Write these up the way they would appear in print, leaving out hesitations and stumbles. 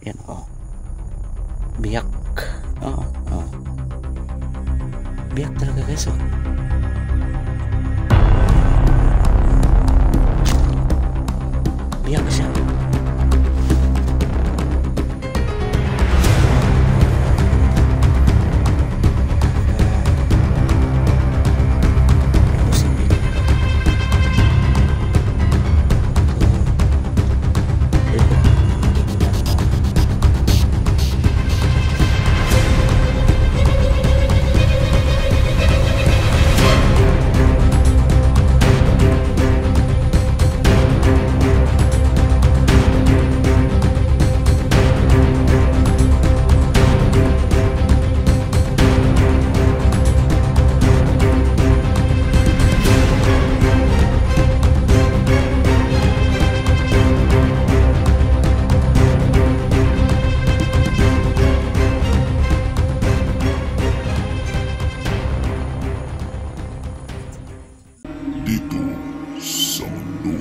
Yan, oh. Biyak. Oo, oh. Biyak talaga guys, oh. Biyak siya. Dito sa mundong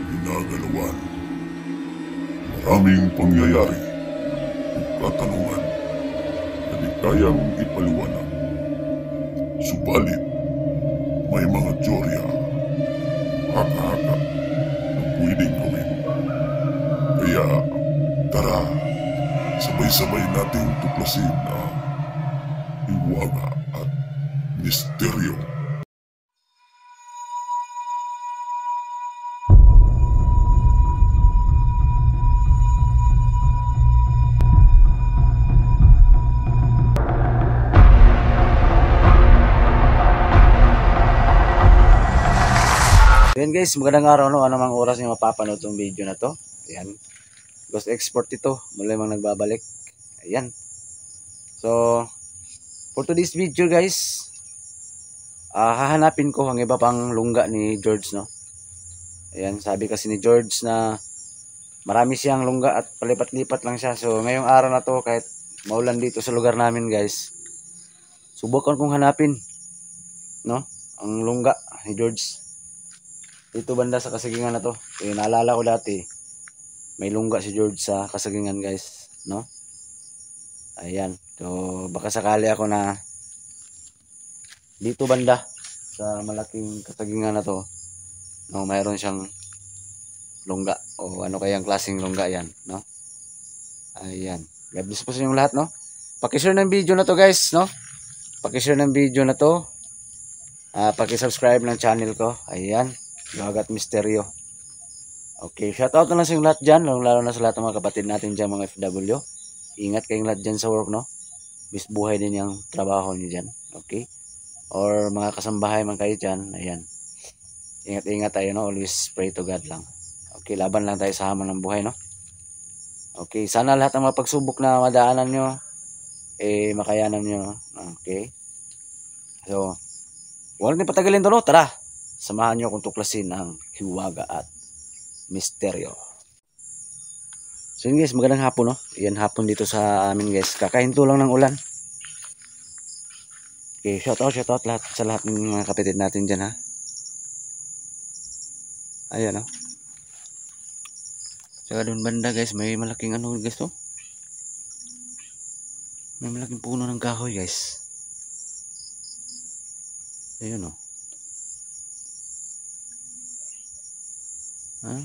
ginagalawan, maraming pangyayari o katanungan na di kayang ipaliwanag. Subalit, may mga teorya, haka-haka na pwedeng gawin. Kaya, tara, sabay-sabay nating tuklasin ang hiwaga at misteryo. Ayan guys, magandang araw, no? Anumang oras nyo mapapanood itong video na to. Ayan. Ghost Export ito. Muli mang nagbabalik. Ayan. So, for today's video guys, hahanapin ko ang iba pang lungga ni George, no? Ayan, sabi kasi ni George na marami siyang lungga at palipat-lipat lang siya. So, ngayong araw na to, kahit maulan dito sa lugar namin guys, subukan kong hanapin, no? Ang lungga ni George. Dito banda sa Kasagingan na to. Naalala ko dati, may lungga si George sa Kasagingan guys, no? Ayan. So baka sakali ako na dito banda sa malaking Kasagingan na to, no, mayroon siyang lungga o ano kayang klaseng lungga yan, no? Ayan. God bless po sa inyong lahat, no? Paki-share ng video na to guys, no? Paki-share ng video na to. Paki-subscribe ng channel ko. Ayan. Hiwaga at Misteryo. Okay, shoutout na lang sa yung lahat dyan, lalo na sa lahat ng mga kapatid natin dyan, mga FW. Ingat kayong lahat dyan sa work, no? Bis buhay din yung trabaho nyo dyan. Okay? Or mga kasambahay man kayo dyan, ayan. Ingat-ingat tayo, no? Always pray to God lang. Okay, laban lang tayo sa hamon ng buhay, no? Okay, sana lahat ng mga pagsubok na madaanan nyo, makayanan nyo. Okay? So, huwag natin patagalin to, no? Tara! Samahan nyo akong tuklasin ang hiwaga at misteryo. So yun guys, magandang hapon, no? Yan hapon dito sa amin guys. Kakahinto lang ng ulan. Okay, shoutout lahat sa lahat ng mga kapatid natin dyan, ha. Ayan, no? Saka doon banda guys, may malaking ano guys, to. May malaking puno ng kahoy guys. Ayun, no? Ha?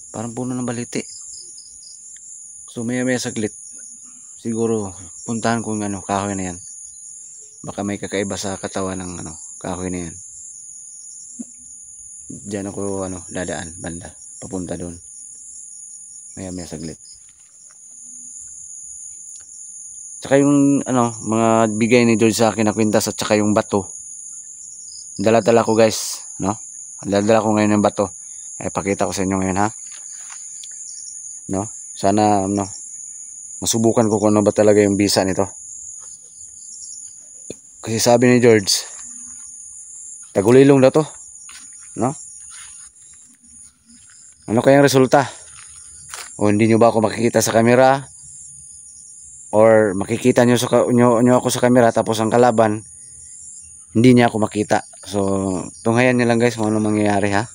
Parang puno ng baliti. So maya saglit, siguro puntahan ko yung ano, kahoy na yan. Baka may kakaiba sa katawan ng ano, kahoy na yan. Diyan ako ano, dadaan banda, papunta doon. Maya saglit. Tsaka yung ano, mga bigay ni George sa akin na kwintas at tsaka yung bato. Dala-dala ko guys, no? Dala-dala ko ngayon ng bato. Pakita ko sa inyo ngayon, ha. No? Sana no, masubukan ko kung ano ba talaga yung bisa nito. Kasi sabi ni George, tagulilong daw to, no? Ano kayang resulta? O hindi nyo ba ako makikita sa camera? Or makikita nyo ako sa camera tapos ang kalaban hindi niya ako makita. So, tunghayan nyo lang guys kung ano mangyayari, ha.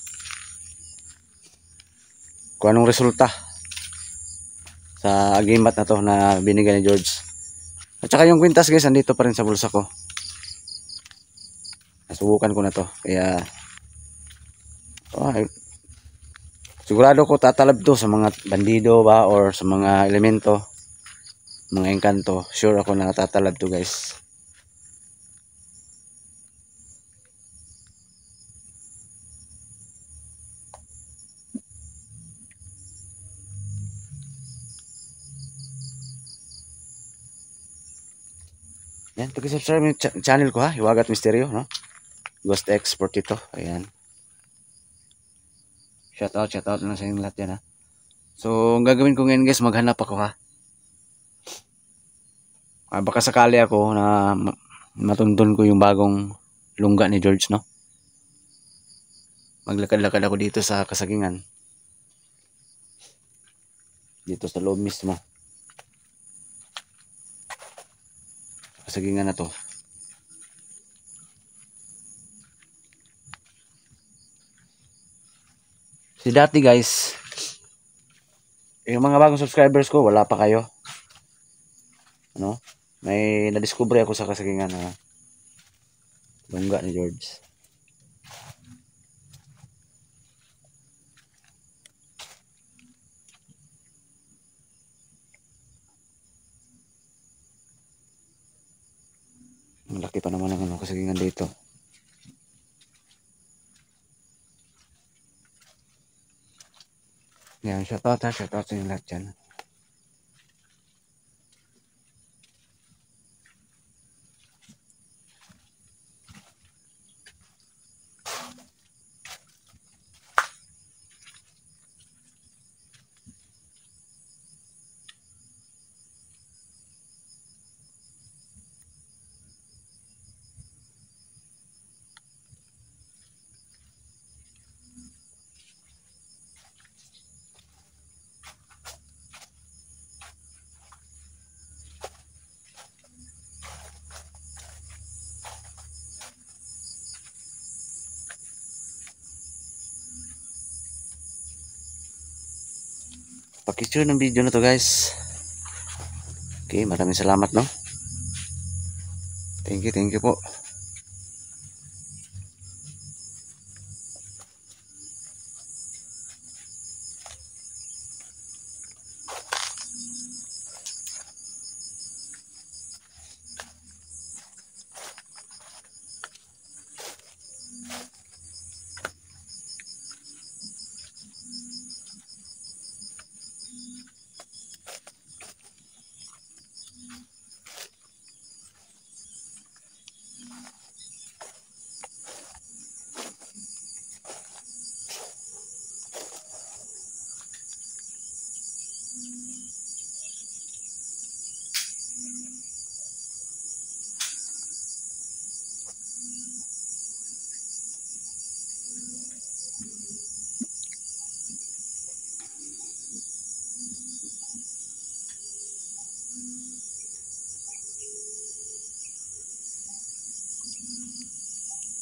Kung anong resulta. sa agimat na to na binigay ni George. At saka yung kwintas guys, andito pa rin sa bulsa ko. Nasubukan ko na to. Kaya sigurado ko tatalab to sa mga bandido ba or sa mga elemento, mga engkanto. Sure ako na tatalab to guys. Yan, pag-subscribe yung channel ko ha, Hiwagat Misteryo, no? Ghost Export ito, ayan. Shout out lang sa inyong lahat yan ha. So, ang gagawin ko ngayon guys, maghanap ako ha. Baka sakali ako na matundon ko yung bagong lungga ni George, no? Maglakad-lakad ako dito sa Kasagingan. Dito sa loob mismo. Kasagingan na to. Si dati guys, yung mga bagong subscribers ko, wala pa kayo. Ano? May nadiskubre ako sa Kasagingan na lungga ni George. Malaki pa naman ang Kasagingan dito. Yan, shout out sa inyo lahat dyan. Pakishare ng video na to guys. Okay, maraming salamat no. Thank you po.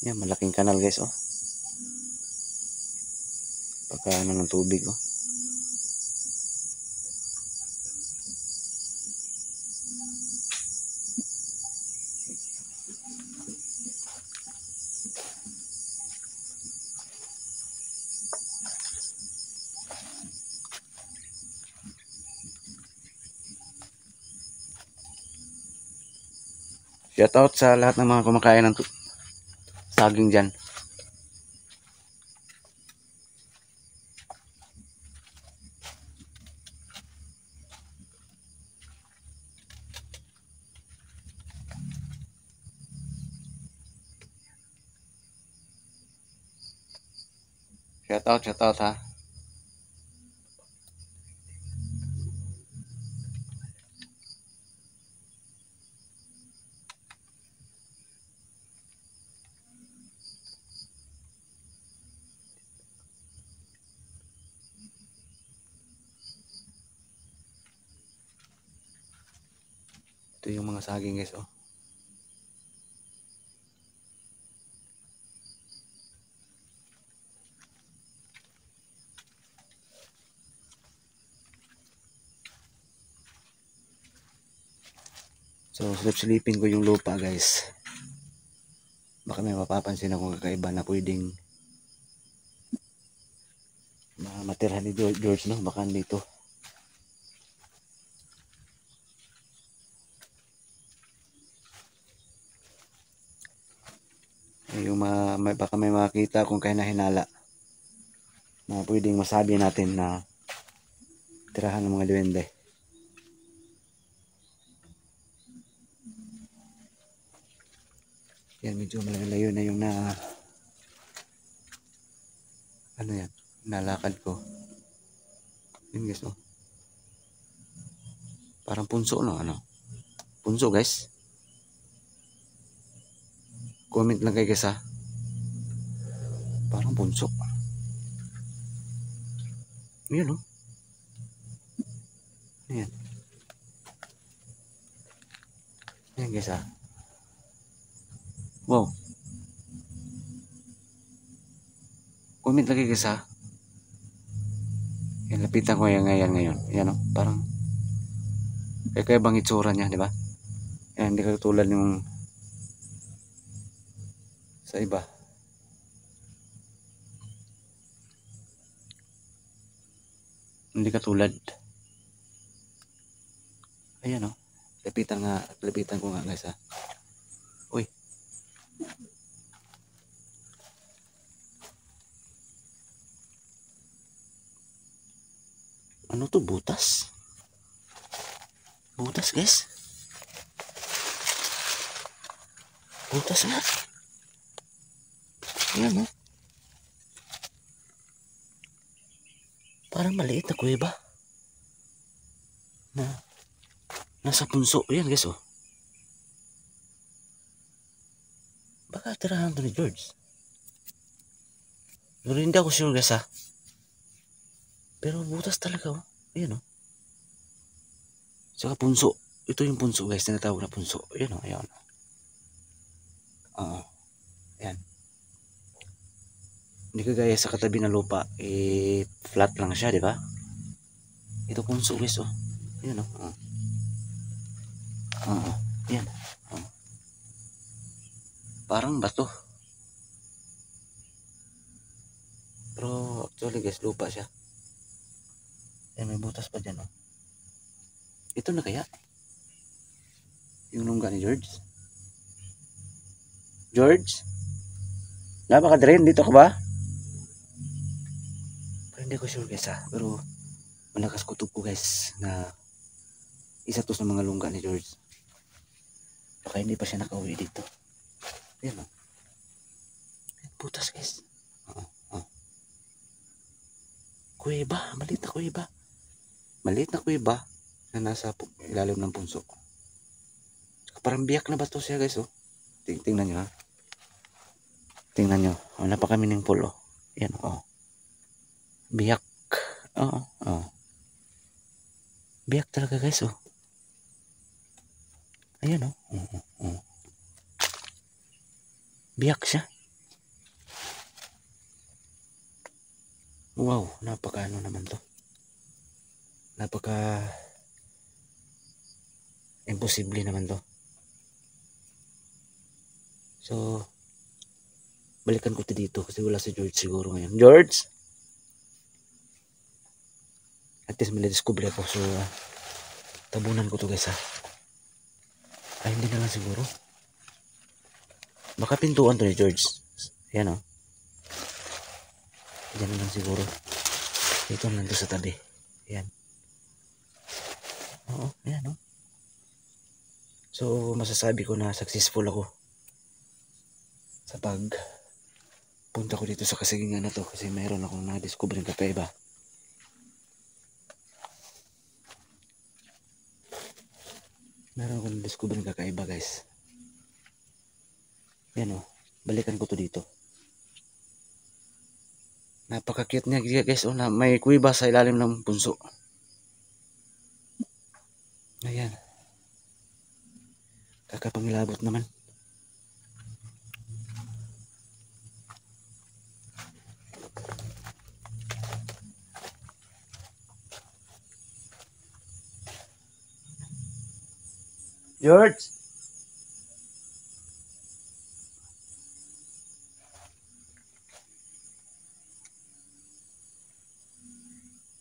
Yan, malaking kanal guys oh. Pagka ano ng tubig oh. Shout out sa lahat ng mga kumakain ng saging dyan. Shout out ha. Ito yung mga saging guys oh. So silip-silipin ko yung lupa guys. Baka may mapapansin akong kakaiba na pwedeng matirhan ni George, no? Baka dito. Yung baka may makita kung kaya na hinala na pwedeng masabi natin na tirahan ng mga duwende. Yan, medyo malayo na yung ano yan, nalakad ko. Yun guys, oh. Parang punso, no? Ano? Punso guys. Comment lang kayo guys, ha. Parang punso. Yun, oh. Ayan. Ayan guys, ha. Wow. Comment lagi guys, ha. Yan, lapitan ko yan ngayon. Yan, oh. Parang kaya bang itsura niya, di ba? Yan, hindi katulad yung sa iba. Hindi katulad. Ayan, oh. Lapitan ko nga guys, ha. Uy. Ano to, butas? Butas guys. Butas nga. Ayan, oh. Parang maliit na kuweba na nasa punso. Ayan guys, oh. Baka tirahan to ni George. Pero hindi ako sure guys, ha. Pero butas talaga, oh. Ayan, oh. Saka punso. Ito yung punso guys, tinatawag na punso. Ayan, oh. Ayan, oh. Ayan. Hindi kagaya sa katabi na lupa, flat lang siya, di ba? Ito punso guys, oh. Ayan, oh. Ayan. Oh. Parang bato. Pero actually guys, lupa siya. Ayan, may butas pa dyan, oh. Ito na kaya? Yung lungga ni George? George? Napaka-drain, dito ka ba? Pero hindi ko sure guys, ha. Pero malakas kutob ko guys na isa to sa mga lungga ni George. Baka hindi pa siya nakauwi dito. Ayan, oh. Butas guys. Kuweba, maliit na kuweba. Maliit na kuweba na nasa ilalim ng punso. Parang biyak na bato siya guys, oh. Tingnan nyo, ha. Tingnan nyo. Oh, napaka-meaningful, oh. Yan, oh. Biyak. Oh, oh. Biyak talaga guys, oh. Ayan, oh. Biyak siya. Wow, napaka ano naman to. Napaka imposible naman to. So, balikan ko dito kasi wala si George siguro ngayon. George! At least may discover ako. So, tabunan ko to guys, ha. Ay, hindi na lang siguro. Baka pintuan to ni George. Ayan, oh. Diyan na lang siguro. Dito lang to sa tabi. Ayan. Oo, ayan, oh. So, masasabi ko na successful ako sa punta ko dito sa kasigingan na to kasi mayroon akong na-discover ng kakaiba. Meron akong na-discover ng kakaiba guys. Yan, oh. Balikan ko to dito. Napaka-cute niya guys, oh, na may kuweba sa ilalim ng punso. Ayan. Kakapangilabot naman. George!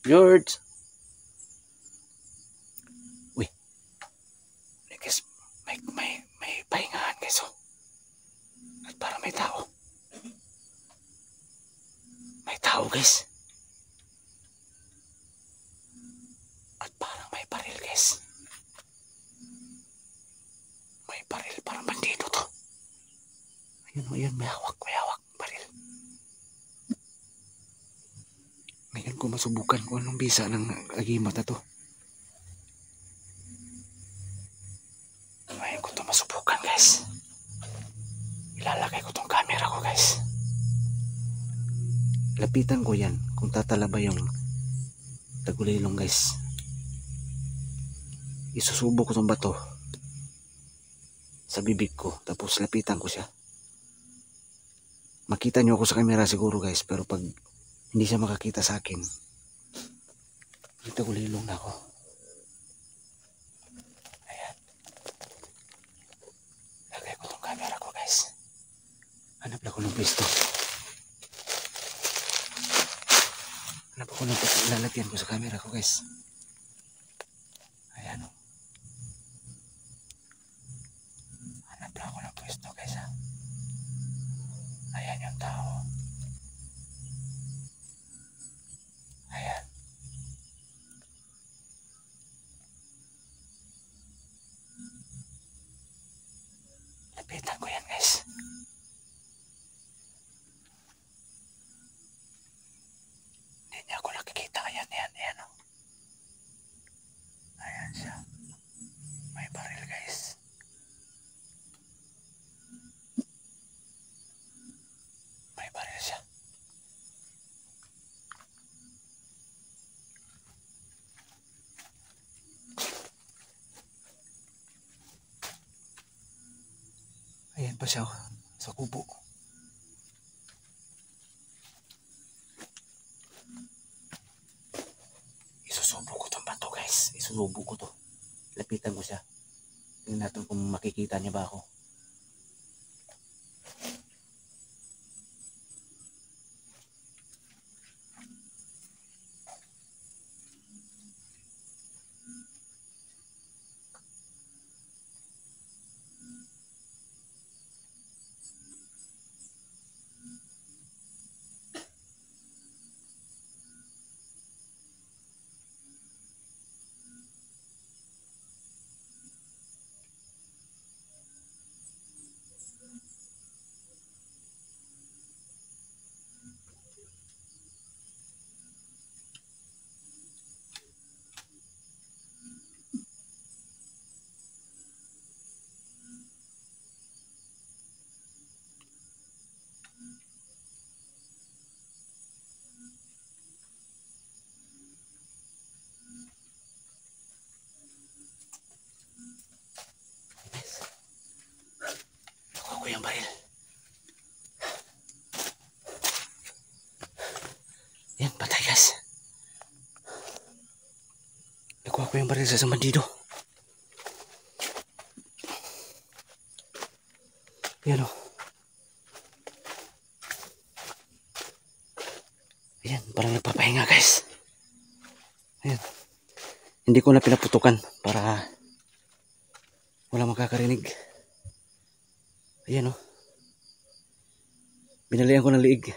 George! Uy. Guys, may pahingahan guys oh. At parang may tao. May tao guys. At parang may baril guys. May baril, parang bandido to. Ayun o, ayun, may hawak baril. Ngayon ko masubukan kung anong bisa ng agimat na to. Ngayon ko to masubukan guys. Ilalagay ko tong camera ko guys. Lapitan ko yan kung tatalaba yung tagulilong guys. Isusubo ko tong bato sa bibig ko, tapos lapitan ko siya. Makita nyo ako sa camera siguro guys, pero pag hindi siya makakita sa akin, tagulilong na ako. Ayan. Lagay ko tong camera ko guys. Hanap na ko ng pwesto. Hanap ako ng pwesto, ilalagyan ko sa camera ko guys. Ayan o. Hanap na ako ng pwesto guys ha. Ayan yung tao. Ayan. Lapitan ko yan guys. Hindi niya ako nakikita. Ayan o. Ayan siya. May baril guys. May baril siya. Ayan pa siya sa kubo. Isusubo ko tong bato guys. Isusubo ko to. Lapitan ko siya. Tingnan natin kung makikita niya ba ako. Yung baril. Yan, patay guys. Nakuha ko yung baril sa bandido. Yan o. Ayan, parang nagpapahinga guys. Ayan. Hindi ko na pinaputukan para wala makakarinig. Ayan o. Binalian ko ng liig.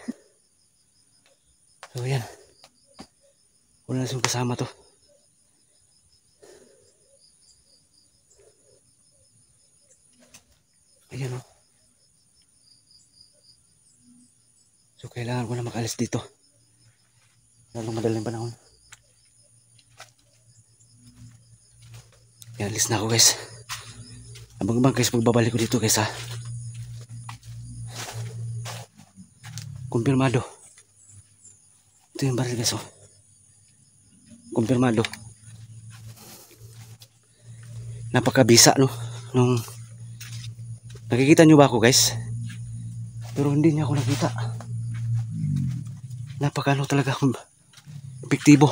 So ayan. Wala na siyang kasama to. Ayan o. So kailangan ko na makalis dito. Lalong madaling panahon. Ayan, alis na ako guys. Abang-abang guys, pagbabalik ko dito guys ha. Kumpirmado. Ito yung baril guys oh. Kumpirmado. Napakabisa no. Nung nakikita nyo ba ako guys? Pero hindi niya ako nakita. Napakano talaga akong epektibo.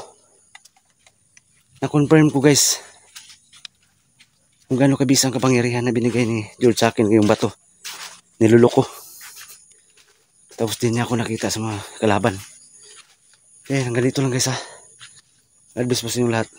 Na-confirm ko guys. kung gaano kabisa ang kapangyarihan na binigay ni George sa akin ngayong bato. Niluloko. Tapos din niya ako nakita sa mga kalaban. Kaya hanggang dito lang guys ha. God bless po sa inyong lahat.